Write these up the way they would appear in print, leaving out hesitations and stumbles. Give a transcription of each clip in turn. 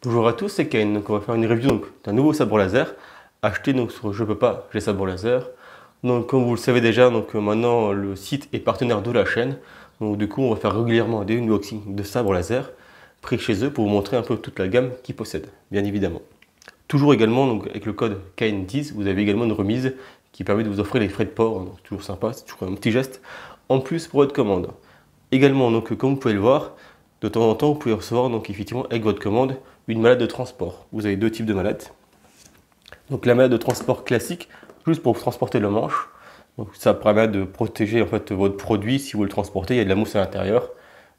Bonjour à tous, c'est Kane. Donc on va faire une review d'un nouveau sabre laser acheté donc sur Je peux pas, j'ai sabre laser. Donc comme vous le savez déjà, maintenant le site est partenaire de la chaîne. Donc du coup on va faire régulièrement des unboxings de sabres laser pris chez eux pour vous montrer un peu toute la gamme qu'ils possèdent, bien évidemment. Toujours également donc avec le code KAINE10, vous avez également une remise qui permet de vous offrir les frais de port. Donc toujours sympa, c'est toujours un petit geste en plus pour votre commande. Également donc comme vous pouvez le voir, de temps en temps, vous pouvez recevoir donc effectivement avec votre commande une mallette de transport. Vous avez deux types de mallettes. Donc la mallette de transport classique, juste pour transporter le manche. Donc ça permet de protéger en fait votre produit si vous le transportez. Il y a de la mousse à l'intérieur.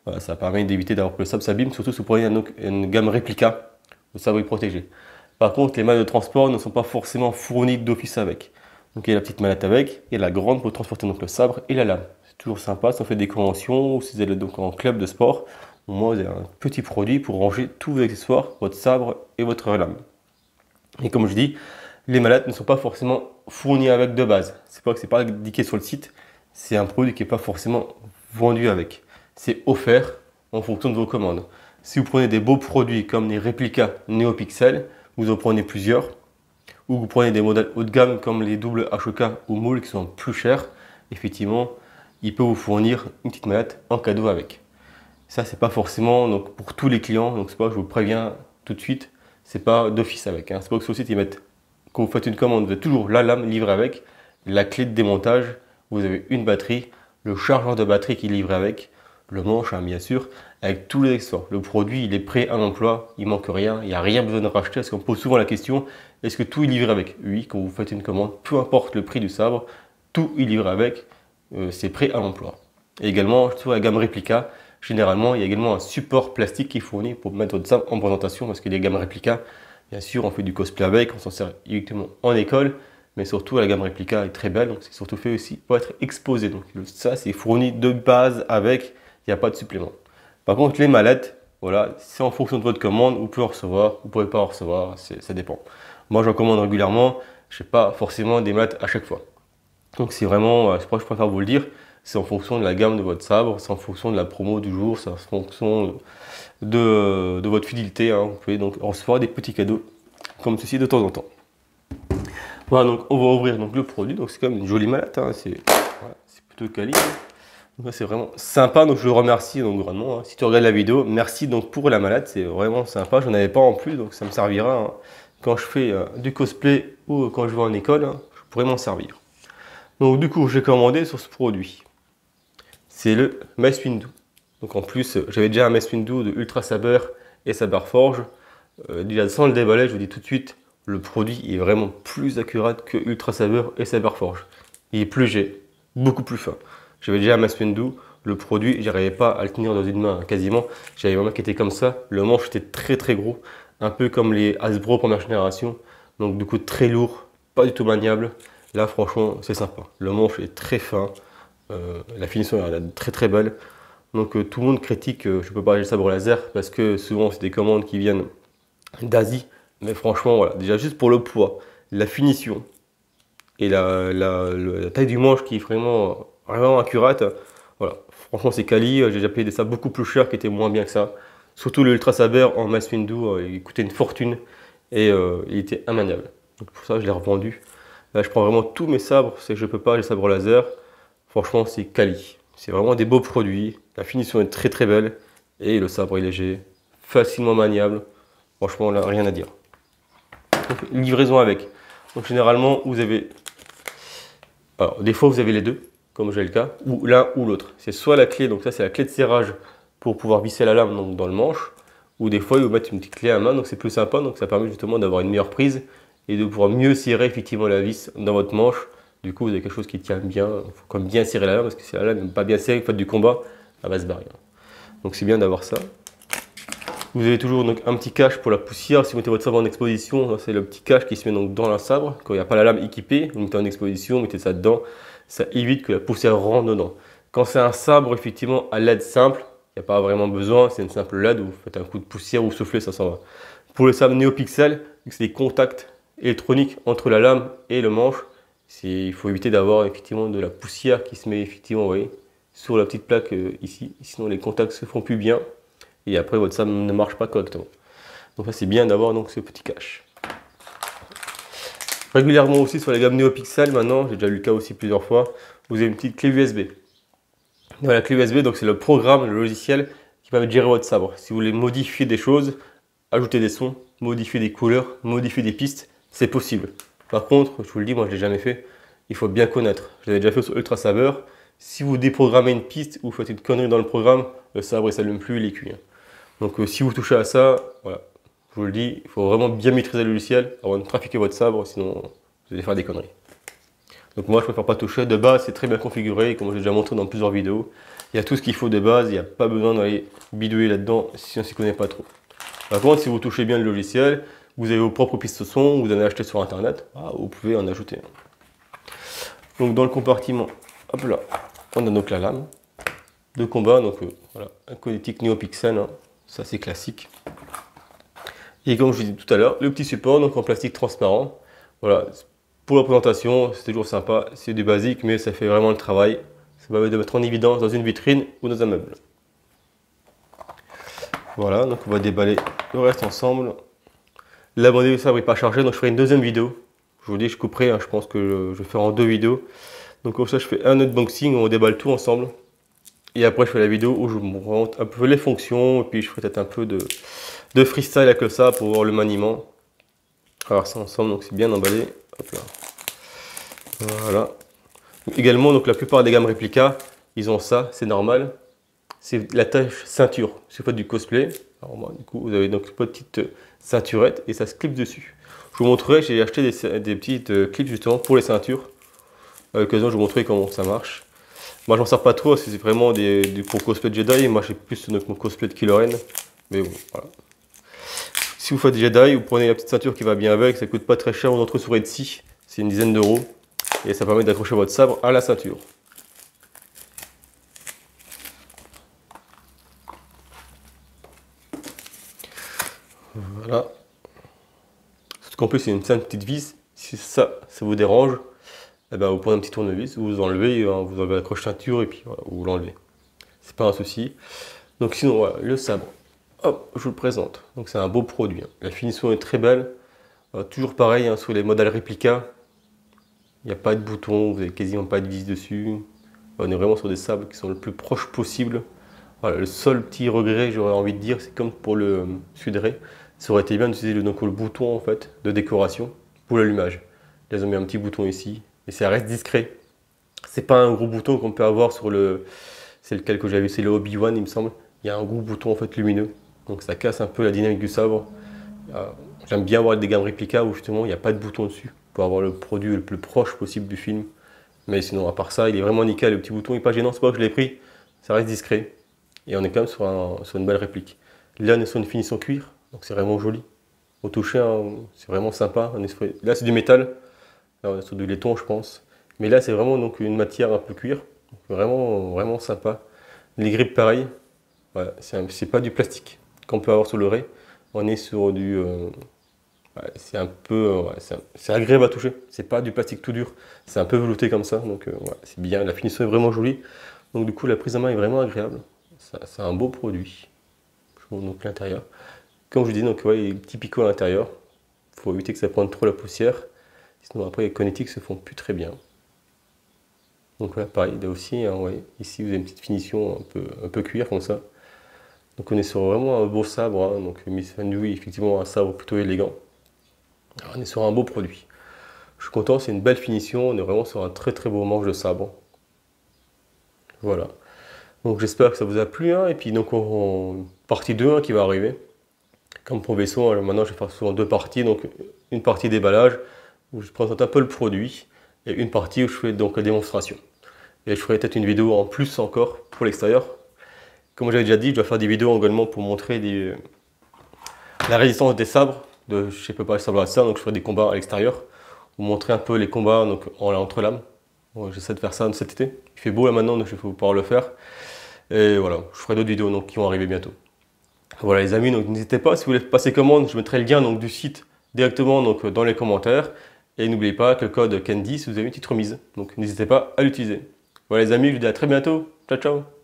Voilà, ça permet d'éviter d'avoir que le sabre s'abîme, surtout si vous prenez une gamme réplica, le sabre est protégé. Par contre, les mallettes de transport ne sont pas forcément fournies d'office avec. Donc il y a la petite mallette avec, et la grande pour transporter donc le sabre et la lame. C'est toujours sympa, si on fait des conventions ou si vous allez donc en club de sport. Moi, vous avez un petit produit pour ranger tous vos accessoires, votre sabre et votre lame. Et comme je dis, les mallettes ne sont pas forcément fournies avec de base. C'est pas que c'est pas indiqué sur le site, c'est un produit qui n'est pas forcément vendu avec. C'est offert en fonction de vos commandes. Si vous prenez des beaux produits comme les réplicas NeoPixel, vous en prenez plusieurs. Ou vous prenez des modèles haut de gamme comme les double HOK ou Moule qui sont plus chers, effectivement, il peut vous fournir une petite mallette en cadeau avec. Ça, c'est pas forcément donc, pour tous les clients, donc c'est pas, je vous préviens tout de suite, c'est pas d'office avec. C'est pas que sur le site, ils mettent, quand vous faites une commande, vous avez toujours la lame livrée avec, la clé de démontage, vous avez une batterie, le chargeur de batterie qui est livré avec, le manche, bien sûr, avec tous les accessoires. Le produit, il est prêt à l'emploi, il manque rien, il n'y a rien besoin de racheter, parce qu'on pose souvent la question, est-ce que tout est livré avec? Oui, quand vous faites une commande, peu importe le prix du sabre, tout est livré avec, c'est prêt à l'emploi. Et également, sur la gamme réplica, généralement, il y a également un support plastique qui est fourni pour mettre votre sabre en présentation, parce que les gammes réplica, bien sûr, on fait du cosplay avec, on s'en sert directement en école, mais surtout la gamme réplica est très belle, donc c'est surtout fait aussi pour être exposé. Donc ça, c'est fourni de base avec, il n'y a pas de supplément. Par contre, les mallettes, voilà, c'est en fonction de votre commande, vous pouvez en recevoir, vous ne pouvez pas en recevoir, ça dépend. Moi, j'en commande régulièrement, je n'ai pas forcément des mallettes à chaque fois. Donc c'est vraiment, je préfère vous le dire, c'est en fonction de la gamme de votre sabre, c'est en fonction de la promo du jour, c'est en fonction de votre fidélité. Vous pouvez donc recevoir des petits cadeaux comme ceci de temps en temps. Voilà, donc on va ouvrir donc, le produit. Donc c'est quand même une jolie mallette, c'est voilà, plutôt quali. C'est vraiment sympa, donc je le remercie donc, grandement. Si tu regardes la vidéo, merci donc pour la mallette, c'est vraiment sympa. Je n'en avais pas en plus, donc ça me servira quand je fais du cosplay ou quand je vais en école, je pourrais m'en servir. Donc du coup, j'ai commandé sur ce produit. C'est le Mace Windu. Donc en plus, j'avais déjà un Mace Windu de Ultra Saber et Saber Forge. Déjà sans le déballer, je vous dis tout de suite, le produit est vraiment plus accurate que Ultra Saber et Saber Forge. Il est plus léger, beaucoup plus fin. J'avais déjà un Mace Windu, le produit, j'arrivais pas à le tenir dans une main quasiment. J'avais une main qui était comme ça, le manche était très très gros, un peu comme les Hasbro première génération. Donc du coup très lourd, pas du tout maniable. Là franchement c'est sympa, le manche est très fin, la finition est très très belle. Donc tout le monde critique, je peux parler de sabre laser parce que souvent c'est des commandes qui viennent d'Asie. Mais franchement voilà, déjà juste pour le poids, la finition et la taille du manche qui est vraiment accurate. Voilà, franchement c'est quali, j'ai déjà payé des sabres beaucoup plus chers qui étaient moins bien que ça. Surtout le Ultra Saber en Mace Windu, il coûtait une fortune et il était immaniable. Donc pour ça je l'ai revendu. Là je prends vraiment tous mes sabres, c'est que je peux pas, les sabres laser. Franchement c'est quali. C'est vraiment des beaux produits, la finition est très très belle et le sabre est léger, facilement maniable. Franchement là rien à dire. Donc, livraison avec. Donc généralement vous avez, alors des fois vous avez les deux, comme j'ai le cas, ou l'un ou l'autre. C'est soit la clé, donc ça c'est la clé de serrage pour pouvoir visser la lame donc, dans le manche, ou des fois ils vous mettent une petite clé à main, donc c'est plus sympa, donc ça permet justement d'avoir une meilleure prise et de pouvoir mieux serrer effectivement la vis dans votre manche. Du coup vous avez quelque chose qui tient bien, il faut quand même bien serrer la lame, parce que si la lame n'est pas bien serrée, vous faites du combat, elle va se barrer. Donc c'est bien d'avoir ça. Vous avez toujours donc, un petit cache pour la poussière. Si vous mettez votre sabre en exposition, c'est le petit cache qui se met donc, dans la sabre. Quand il n'y a pas la lame équipée, vous mettez en exposition, vous mettez ça dedans. Ça évite que la poussière rentre dedans. Quand c'est un sabre effectivement à LED simple, il n'y a pas vraiment besoin. C'est une simple LED où vous faites un coup de poussière, vous soufflez, ça s'en va. Pour le sabre NeoPixel, c'est des contacts électroniques entre la lame et le manche. Il faut éviter d'avoir effectivement de la poussière qui se met effectivement, vous voyez, sur la petite plaque ici. Sinon les contacts se font plus bien. Et après votre sabre ne marche pas correctement. Donc ça c'est bien d'avoir donc ce petit cache. Régulièrement aussi sur les gammes NeoPixel, maintenant, j'ai déjà eu le cas aussi plusieurs fois, vous avez une petite clé USB. Voilà, la clé USB, donc c'est le programme, le logiciel qui va gérer votre sabre. Si vous voulez modifier des choses, ajouter des sons, modifier des couleurs, modifier des pistes, c'est possible. Par contre, je vous le dis, moi je ne l'ai jamais fait, il faut bien connaître. Je l'avais déjà fait sur Ultra Saber. Si vous déprogrammez une piste ou faites une connerie dans le programme, le sabre ne s'allume plus, il est cuit. Donc si vous touchez à ça, voilà, je vous le dis, il faut vraiment bien maîtriser le logiciel avant de trafiquer votre sabre, sinon vous allez faire des conneries. Donc moi je préfère pas toucher, de base c'est très bien configuré, comme j'ai déjà montré dans plusieurs vidéos. Il y a tout ce qu'il faut de base, il n'y a pas besoin d'aller bidouiller là-dedans si on ne s'y connaît pas trop. Par contre, si vous touchez bien le logiciel, vous avez vos propres pistes son, vous en avez acheté sur internet, vous pouvez en ajouter. Donc dans le compartiment, hop là, on a donc la lame de combat, donc voilà, un connectique NeoPixel, hein, ça c'est classique. Et comme je vous disais tout à l'heure, le petit support donc en plastique transparent. Voilà, pour la présentation, c'est toujours sympa, c'est du basique, mais ça fait vraiment le travail. Ça permet de mettre en évidence dans une vitrine ou dans un meuble. Voilà, donc on va déballer le reste ensemble. La bande de sabre n'est pas chargée, donc je ferai une deuxième vidéo. Je vous dis, je couperai, hein, je pense que je vais faire en 2 vidéos. Donc comme ça, je fais un unboxing, on déballe tout ensemble. Et après, je fais la vidéo où je vous montre un peu les fonctions, et puis je ferai peut-être un peu de freestyle avec le sabre pour voir le maniement. Alors ça ensemble, donc c'est bien emballé. Hop là. Voilà. Également, donc la plupart des gammes réplica, ils ont ça, c'est normal. C'est l'attache ceinture. Si vous faites du cosplay, alors moi, du coup, vous avez donc une petite ceinturette et ça se clip dessus. Je vous montrerai, j'ai acheté des petites clips justement pour les ceintures. À l'occasion, je vous montrerai comment ça marche. Moi, je m'en sers pas trop, c'est vraiment pour cosplay de Jedi. Moi, j'ai plus mon cosplay de Kylo Ren. Mais bon, voilà. Si vous faites Jedi, vous prenez la petite ceinture qui va bien avec, ça coûte pas très cher, on en trouve sur Etsy, c'est une dizaine d'euros. Et ça permet d'accrocher votre sabre à la ceinture. Voilà. Sauf qu'en plus, c'est une simple petite vis. Si ça vous dérange, eh ben, vous prenez un petit tournevis, vous enlevez, vous avez l'accroche ceinture et puis voilà, vous l'enlevez. C'est pas un souci. Donc sinon, voilà, le sabre. Hop, je vous le présente. Donc c'est un beau produit. Hein. La finition est très belle. Toujours pareil hein, sur les modèles réplica. Il n'y a pas de bouton, vous n'avez quasiment pas de vis dessus. On est vraiment sur des sabres qui sont le plus proches possible. Voilà, le seul petit regret, j'aurais envie de dire, c'est comme pour le Sudré. Ça aurait été bien d'utiliser le bouton en fait, de décoration pour l'allumage. Ils ont mis un petit bouton ici et ça reste discret. C'est pas un gros bouton qu'on peut avoir sur le. C'est lequel que j'avais vu, c'est le Obi-Wan, il me semble. Il y a un gros bouton en fait lumineux. Donc ça casse un peu la dynamique du sabre. J'aime bien avoir des gammes réplica où justement il n'y a pas de bouton dessus pour avoir le produit le plus proche possible du film. Mais sinon, à part ça, il est vraiment nickel. Le petit bouton n'est pas gênant, c'est pas que je l'ai pris. Ça reste discret. Et on est quand même sur une belle réplique. Là, on est sur une finition cuir, donc c'est vraiment joli. Au toucher, hein, c'est vraiment sympa. Là, c'est du métal. Là, on est sur du laiton, je pense. Mais là, c'est vraiment donc, une matière un peu cuir. Donc, vraiment, vraiment sympa. Les grippes, pareil. Voilà, c'est pas du plastique qu'on peut avoir sur le Rey. On est sur du... c'est un peu... c'est agréable à toucher. C'est pas du plastique tout dur. C'est un peu velouté comme ça. Donc, c'est bien. La finition est vraiment jolie. Donc, du coup, la prise en main est vraiment agréable. C'est un beau produit. Je vous montre l'intérieur. Comme je vous dis, donc, il est petit picot à l'intérieur. Il faut éviter que ça prenne trop la poussière. Sinon, après, les connectiques se font plus très bien. Donc là, pareil, là aussi, hein, ici, vous avez une petite finition un peu cuir comme ça. Donc on est sur vraiment un beau sabre. Hein, donc Miss Fendu, effectivement, un sabre plutôt élégant. Alors, on est sur un beau produit. Je suis content, c'est une belle finition. On est vraiment sur un très très beau manche de sabre. Voilà. Donc j'espère que ça vous a plu. Hein, et puis donc partie 2 hein, qui va arriver. Comme pour vaisseau, alors maintenant je vais faire souvent 2 parties. Donc une partie déballage où je présente un peu le produit et une partie où je fais donc la démonstration. Et je ferai peut-être une vidéo en plus encore pour l'extérieur. Comme j'avais déjà dit, je dois faire des vidéos également pour montrer la résistance des sabres. Je sais pas les sabres à ça, donc je ferai des combats à l'extérieur. Vous montrer un peu les combats donc, entre lames. Bon, j'essaie de faire ça cet été. Il fait beau là maintenant, donc je vais pouvoir le faire. Et voilà, je ferai d'autres vidéos donc, qui vont arriver bientôt. Voilà les amis, donc n'hésitez pas, si vous voulez passer commande, je mettrai le lien donc, du site directement donc, dans les commentaires. Et n'oubliez pas que le code CAN10, vous avez une petite remise. Donc n'hésitez pas à l'utiliser. Voilà les amis, je vous dis à très bientôt. Ciao ciao.